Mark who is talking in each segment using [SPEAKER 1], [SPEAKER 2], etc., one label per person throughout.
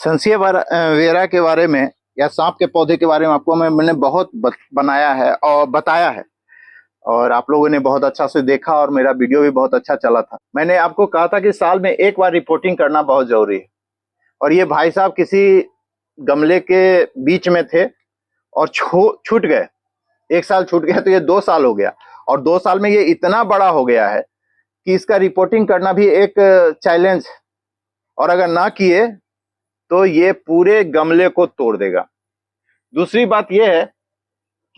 [SPEAKER 1] संसिया vera के बारे में या सांप के पौधे के बारे में आपको मैंने बहुत बनाया है और बताया है, और आप लोगों ने बहुत अच्छा से देखा और मेरा वीडियो भी बहुत अच्छा चला था। मैंने आपको कहा था कि साल में एक बार रिपोर्टिंग करना बहुत जरूरी है, और ये भाई साहब किसी गमले के बीच में थे और छूट गए। एक साल छूट गया तो ये 2 साल हो गया, और 2 साल में ये इतना बड़ा हो गया है कि इसका रिपोर्टिंग करना भी एक चैलेंज, और अगर ना किए तो ये पूरे गमले को तोड़ देगा। दूसरी बात ये है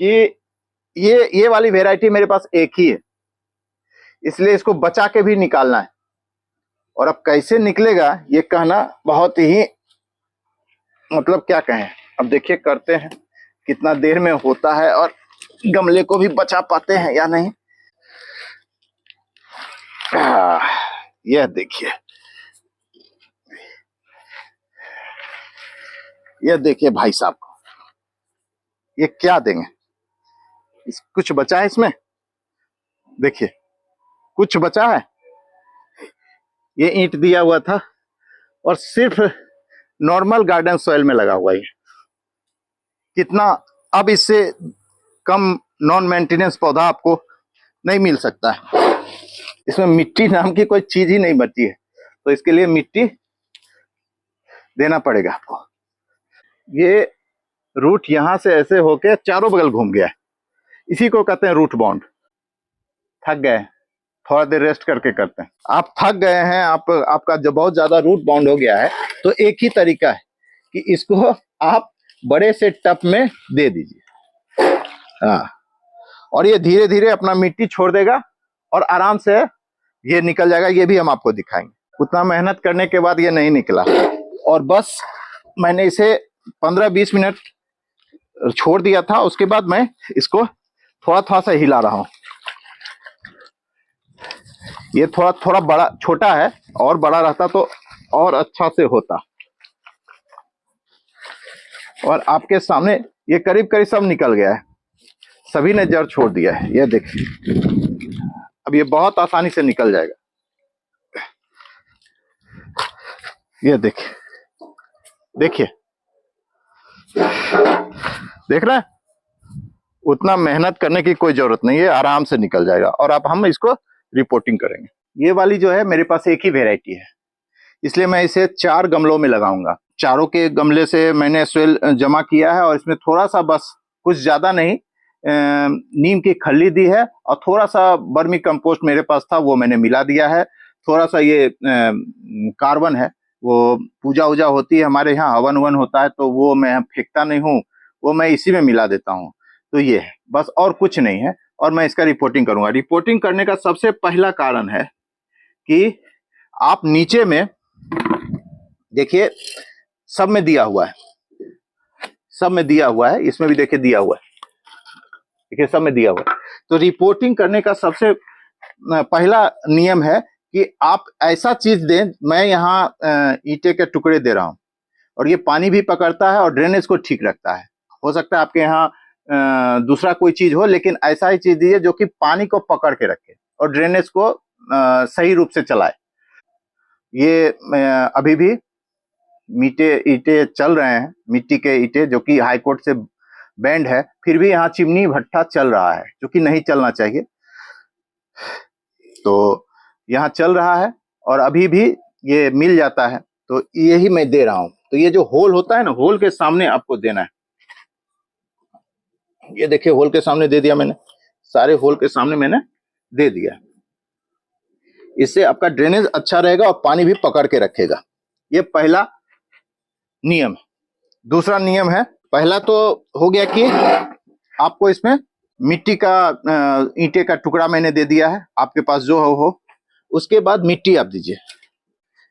[SPEAKER 1] कि ये वाली वैरायटी मेरे पास एक ही है, इसलिए इसको बचा के भी निकालना है, और अब कैसे निकलेगा ये कहना बहुत ही मतलब क्या कहें। अब देखिए करते हैं कितना देर में होता है और गमले को भी बचा पाते हैं या नहीं। यह देखिए, यह देखिए भाई साहब को ये क्या देंगे। कुछ बचा है इसमें, देखिए कुछ बचा है। ये ईंट दिया हुआ था और सिर्फ नॉर्मल गार्डन सॉइल में लगा हुआ है। कितना, अब इससे कम नॉन मेंटेनेंस पौधा आपको नहीं मिल सकता है। इसमें मिट्टी नाम की कोई चीज ही नहीं बची है, तो इसके लिए मिट्टी देना पड़ेगा आपको। ये रूट यहां से ऐसे होके चारों बगल घूम गया है, इसी को कहते हैं रूट बाउंड। थक गए, थोड़ा देर रेस्ट करके करते हैं। आप थक गए हैं, आपका जब बहुत ज्यादा रूट बाउंड हो गया है, तो एक ही तरीका है कि इसको आप बड़े से टब में दे दीजिए। हाँ, और ये धीरे धीरे अपना मिट्टी छोड़ देगा और आराम से ये निकल जाएगा। ये भी हम आपको दिखाएंगे। उतना मेहनत करने के बाद ये नहीं निकला, और बस मैंने इसे 15-20 मिनट छोड़ दिया था। उसके बाद मैं इसको थोड़ा थोड़ा सा हिला रहा हूं। ये थोड़ा बड़ा छोटा है, और बड़ा रहता तो और अच्छा से होता। और आपके सामने ये करीब करीब सब निकल गया है, सभी ने जड़ छोड़ दिया है। ये देखिए, अब ये बहुत आसानी से निकल जाएगा। ये देखिए, देखिए, देख रहे हैं, उतना मेहनत करने की कोई जरूरत नहीं है, आराम से निकल जाएगा। और अब हम इसको रिपोर्टिंग करेंगे। ये वाली जो है मेरे पास एक ही वेराइटी है, इसलिए मैं इसे 4 गमलों में लगाऊंगा। चारों के गमले से मैंने सोइल जमा किया है, और इसमें थोड़ा सा, बस कुछ ज्यादा नहीं, नीम की खल्ली दी है, और थोड़ा सा वर्मी कंपोस्ट मेरे पास था वो मैंने मिला दिया है। थोड़ा सा ये कार्बन है, वो पूजा वूजा होती है हमारे यहाँ, हवन वन होता है, तो वो मैं फेंकता नहीं हूँ, वो मैं इसी में मिला देता हूँ। तो ये है बस, और कुछ नहीं है। और मैं इसका रिपोर्टिंग करूंगा। रिपोर्टिंग करने का सबसे पहला कारण है कि आप नीचे में देखिए, सब में दिया हुआ है, सब में दिया हुआ है, इसमें भी देखिए दिया हुआ है, देखिए सब में दिया हुआ है। तो रिपोर्टिंग करने का सबसे पहला नियम है कि आप ऐसा चीज दें। मैं यहाँ ईंटे के टुकड़े दे रहा हूँ, और ये पानी भी पकड़ता है और ड्रेनेज को ठीक रखता है। हो सकता है आपके यहाँ दूसरा कोई चीज हो, लेकिन ऐसा ही चीज दीजिए जो कि पानी को पकड़ के रखे और ड्रेनेज को सही रूप से चलाए। ये अभी भी ईंटे चल रहे हैं, मिट्टी के ईंटे, जो कि हाई कोर्ट से बैंड है, फिर भी यहाँ चिमनी भट्ठा चल रहा है, जो कि नहीं चलना चाहिए। तो यहाँ चल रहा है, और अभी भी ये मिल जाता है, तो यही मैं दे रहा हूं। तो ये जो होल होता है ना, होल के सामने आपको देना है। ये देखिए, होल के सामने दे दिया मैंने, सारे होल के सामने मैंने दे दिया। इससे आपका ड्रेनेज अच्छा रहेगा और पानी भी पकड़ के रखेगा। ये पहला नियम है। दूसरा नियम है, पहला तो हो गया कि आपको इसमें मिट्टी का ईंटे का टुकड़ा मैंने दे दिया है, आपके पास जो हो। उसके बाद मिट्टी आप दीजिए,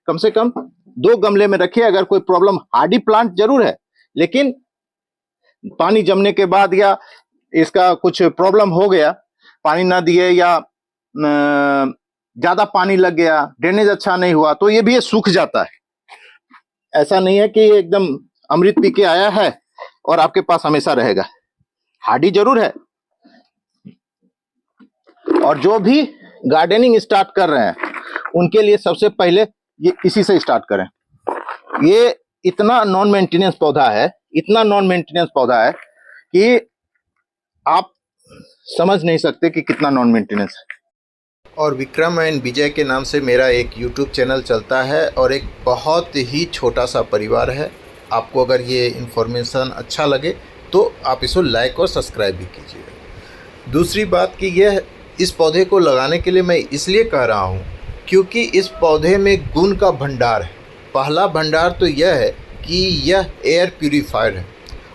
[SPEAKER 1] कम से कम 2 गमले में रखिए। अगर कोई प्रॉब्लम, हार्डी प्लांट जरूर है, लेकिन पानी जमने के बाद या इसका कुछ प्रॉब्लम हो गया, पानी ना दिए या ज्यादा पानी लग गया, ड्रेनेज अच्छा नहीं हुआ, तो ये भी सूख जाता है। ऐसा नहीं है कि एकदम अमृत पी के आया है और आपके पास हमेशा रहेगा। हार्डी जरूर है। और जो भी गार्डनिंग स्टार्ट कर रहे हैं, उनके लिए सबसे पहले ये इसी से स्टार्ट करें। ये इतना नॉन मेंटेनेंस पौधा है, इतना नॉन मेंटेनेंस पौधा है कि आप समझ नहीं सकते कि कितना नॉन मेंटेनेंस है। और विक्रम एंड विजय के नाम से मेरा एक YouTube चैनल चलता है और एक बहुत ही छोटा सा परिवार है। आपको अगर ये इन्फॉर्मेशन अच्छा लगे तो आप इसको लाइक और सब्सक्राइब भी कीजिएगा। दूसरी बात कि यह इस पौधे को लगाने के लिए मैं इसलिए कह रहा हूँ क्योंकि इस पौधे में गुण का भंडार है। पहला भंडार तो यह है कि यह एयर प्यूरीफायर है।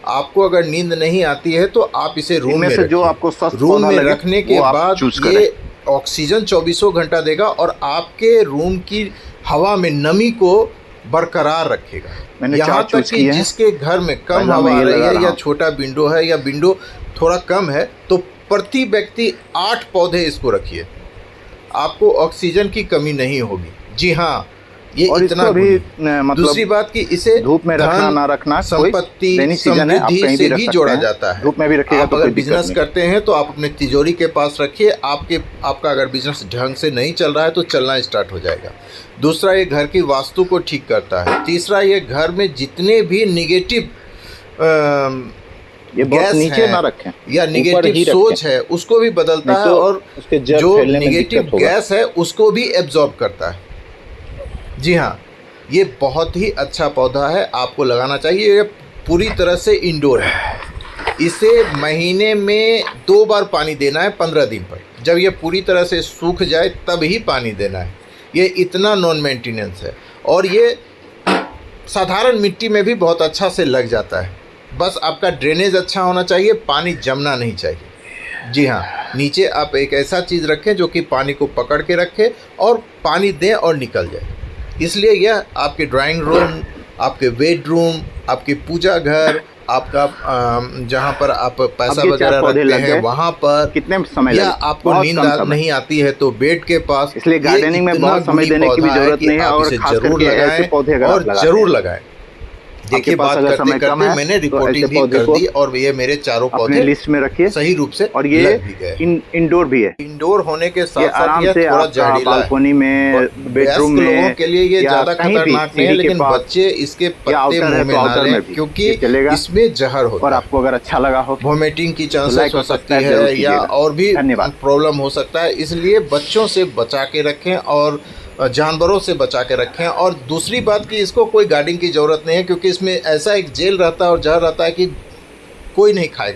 [SPEAKER 1] आपको अगर नींद नहीं आती है तो आप इसे रूम में
[SPEAKER 2] से जो आपको स्वस्थ
[SPEAKER 1] रूम में रखने के बाद ये ऑक्सीजन 24 घंटा देगा और आपके रूम की हवा में नमी को बरकरार रखेगा।
[SPEAKER 2] मैंने
[SPEAKER 1] यहाँ तक कि जिसके घर में कम हवा आ रही है या छोटा विंडो है या विंडो थोड़ा कम है तो प्रति व्यक्ति 8 पौधे इसको रखिए, आपको ऑक्सीजन की कमी नहीं होगी। जी हाँ, ये
[SPEAKER 2] और
[SPEAKER 1] इतना
[SPEAKER 2] भी
[SPEAKER 1] मतलब दूसरी बात कि इसे
[SPEAKER 2] धूप में रखना ना रखना,
[SPEAKER 1] संपत्ति समृद्धि से भी जोड़ा जाता है।
[SPEAKER 2] धूप में भी रखिएगा तो
[SPEAKER 1] अगर बिजनेस करते हैं तो आप अपने तिजोरी के पास रखिए। आपका अगर बिजनेस ढंग से नहीं चल रहा है तो चलना स्टार्ट हो जाएगा। दूसरा, ये घर की वास्तु को ठीक करता है। तीसरा, ये घर में जितने भी निगेटिव
[SPEAKER 2] ये बहुत नीचे ना रखें
[SPEAKER 1] या निगेटिव सोच है उसको भी बदलता है और जो निगेटिव गैस है उसको भी एब्जॉर्ब करता है। जी हाँ, ये बहुत ही अच्छा पौधा है, आपको लगाना चाहिए। ये पूरी तरह से इंडोर है। इसे महीने में 2 बार पानी देना है 15 दिन पर। जब ये पूरी तरह से सूख जाए तब ही पानी देना है। ये इतना नॉन मेंटेनेंस है और ये साधारण मिट्टी में भी बहुत अच्छा से लग जाता है। बस आपका ड्रेनेज अच्छा होना चाहिए, पानी जमना नहीं चाहिए। जी हाँ, नीचे आप एक ऐसा चीज़ रखें जो कि पानी को पकड़ के रखे और पानी दें और निकल जाए। इसलिए यह आपके ड्राइंग रूम, आपके बेडरूम, आपके पूजा घर, आपका जहाँ पर आप पैसा वगैरह रखते हैं वहाँ पर,
[SPEAKER 2] कितने समय
[SPEAKER 1] या आपको नींद नहीं आती है तो बेड के पास,
[SPEAKER 2] इसलिए गार्डनिंग में बहुत समय देने की भी जरूरत नहीं है और खास करके ऐसे पौधे अगर
[SPEAKER 1] और जरूर लगाएं। देखिए, बात करते करते मैंने रिपोर्टिंग भी कर दी और ये मेरे चारों पौधे
[SPEAKER 2] लिस्ट में रखिए
[SPEAKER 1] सही रूप से
[SPEAKER 2] और ये इंडोर भी है।
[SPEAKER 1] इंडोर होने के साथ साथ ये थोड़ा जहरीला
[SPEAKER 2] बालकनी में, बेडरूम में,
[SPEAKER 1] लोगों के लिए ये ज्यादा खतरनाक नहीं है, लेकिन बच्चे इसके पत्ते मुंह में ना लें क्योंकि इसमें जहर होता है।
[SPEAKER 2] और आपको अगर अच्छा लगा हो,
[SPEAKER 1] वोमिटिंग की चांसेस हो सकती है या और भी प्रॉब्लम हो सकता है। इसलिए बच्चों से बचा के रखें और जानवरों से बचा के रखें। और दूसरी बात कि इसको कोई गार्डिंग की ज़रूरत नहीं है क्योंकि इसमें ऐसा एक जेल रहता है और जहर रहता है कि कोई नहीं खाएगा।